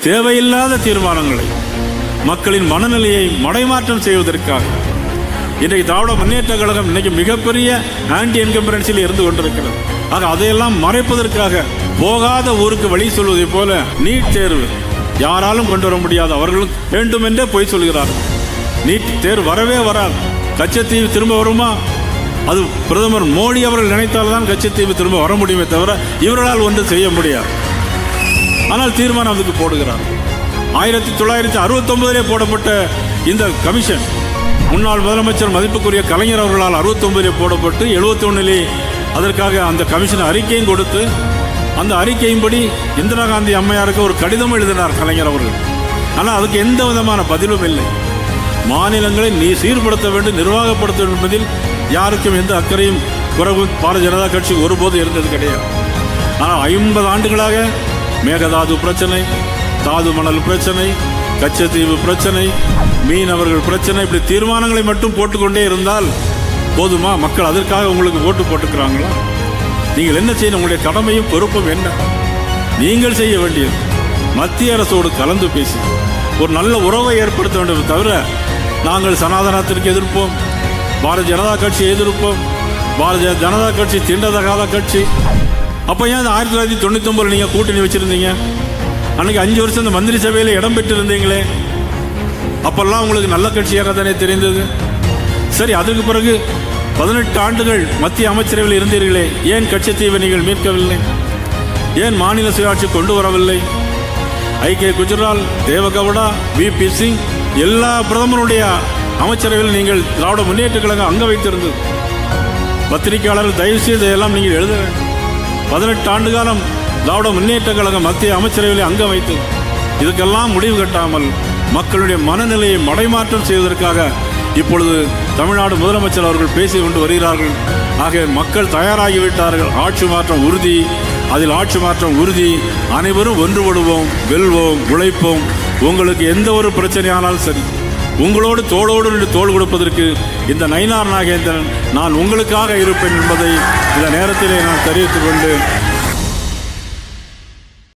தேவையில்லாத தீர்மானங்களை மக்களின் மனநிலையை மடைமாற்றம் செய்வதற்காக இன்றைக்கு திராவிட முன்னேற்ற கழகம் இன்னைக்கு மிகப்பெரிய ஆன்டி என்கம்பரன்சியில் இருந்து கொண்டிருக்கிறது. ஆக அதையெல்லாம் மறைப்பதற்காக போகாத ஊருக்கு வழி சொல்வதை போல நீட் தேர்வு யாராலும் கொண்டு வர முடியாது, அவர்களும் வேண்டுமென்றே போய் சொல்கிறார்கள். நீட் தேர்வு வரவே வராது. கச்சத்தீவு திரும்ப வருமா? அது பிரதமர் மோடி அவர்கள் நினைத்தால்தான் கச்சத்தீவு திரும்ப வர முடியுமே தவிர இவர்களால் ஒன்று செய்ய முடியாது. ஆனால் தீர்மானம் அதுக்கு போடுகிறார். 1969 போடப்பட்ட இந்த கமிஷன் முன்னாள் முதலமைச்சர் மதிப்புக்குரிய கலைஞர் அவர்களால் 69 போடப்பட்டு 71 அதற்காக அந்த கமிஷன் அறிக்கையும் கொடுத்து அந்த அறிக்கையின்படி இந்திரா காந்தி அம்மையாருக்கு ஒரு கடிதம் எழுதினார் கலைஞர் அவர்கள். ஆனால் அதுக்கு எந்த விதமான பதிலும் இல்லை. மாநிலங்களை சீர்படுத்த வேண்டும், நிர்வாகப்படுத்த வேண்டும் என்பதில் யாருக்கும் எந்த அக்கறையும் குறைவு பாரதிய ஜனதா கட்சி ஒருபோது இருந்தது கிடையாது. ஆனால் 50 ஆண்டுகளாக மேகதாது பிரச்சனை, தாது மணல் பிரச்சனை, கச்சத்தீவு பிரச்சனை, மீனவர்கள் பிரச்சனை, இப்படி தீர்மானங்களை மட்டும் போட்டுக்கொண்டே இருந்தால் போதுமா? மக்கள் அதற்காக உங்களுக்கு ஓட்டு போட்டுக்கிறாங்களா? நீங்கள் என்ன செய்யணும்? உங்களுடைய கடமையும் பொறுப்பும் என்ன? நீங்கள் செய்ய வேண்டியது மத்திய அரசோடு கலந்து பேசி ஒரு நல்ல உறவை ஏற்படுத்த வேண்டும். தவிர நாங்கள் சனாதனத்திற்கு எதிர்ப்போம், பாரதிய ஜனதா கட்சி எதிர்ப்போம், பாரதிய ஜனதா கட்சி தீண்டதகாத கட்சி. அப்போ ஏன் 1999 நீங்கள் கூட்டணி வச்சுருந்தீங்க? அன்றைக்கி 5 வருஷம் இந்த மந்திரி சபையில் இடம் பெற்றிருந்தீங்களே, அப்போல்லாம் உங்களுக்கு நல்ல கட்சியாக தானே தெரிந்தது. சரி, அதுக்கு பிறகு 18 ஆண்டுகள் மத்திய அமைச்சரவையில் இருந்தீர்களே, ஏன் கச்சத்தீவை நீங்கள் மீட்கவில்லை? ஏன் மாநில சுயாட்சி கொண்டு வரவில்லை? ஐ.கே. குஜ்ரால், தேவகவுடா, வி.பி. சிங் எல்லா பிரதமருடைய அமைச்சரவையில் நீங்கள் திராவிட முன்னேற்ற கழகம் அங்க வைத்திருந்தது. பத்திரிகையாளர்கள் தயவு செய்து இதையெல்லாம் நீங்கள் எழுத வேண்டும். 18 ஆண்டு காலம் திராவிட முன்னேற்ற கழகம் மத்திய அமைச்சரவையில் அங்கம் வைத்தது. இதுக்கெல்லாம் முடிவு கட்டாமல் மக்களுடைய மனநிலையை மடைமாற்றம் செய்வதற்காக இப்பொழுது தமிழ்நாடு முதலமைச்சர் அவர்கள் பேசிக் கொண்டு வருகிறார்கள். ஆக மக்கள் தயாராகிவிட்டார்கள். ஆட்சி மாற்றம் உறுதி, அதில் ஆட்சி மாற்றம் உறுதி. அனைவரும் ஒன்றுபடுவோம், வெல்வோம், உழைப்போம். உங்களுக்கு எந்த ஒரு பிரச்சனையானாலும் சரி, உங்களோடு தோளோடு தோள் கொடுப்பதற்கு இந்த நயினார் நாகேந்திரன் நான் உங்களுக்காக இருப்பேன் என்பதை இந்த நேரத்திலே நான் தெரிவித்துக் கொண்டு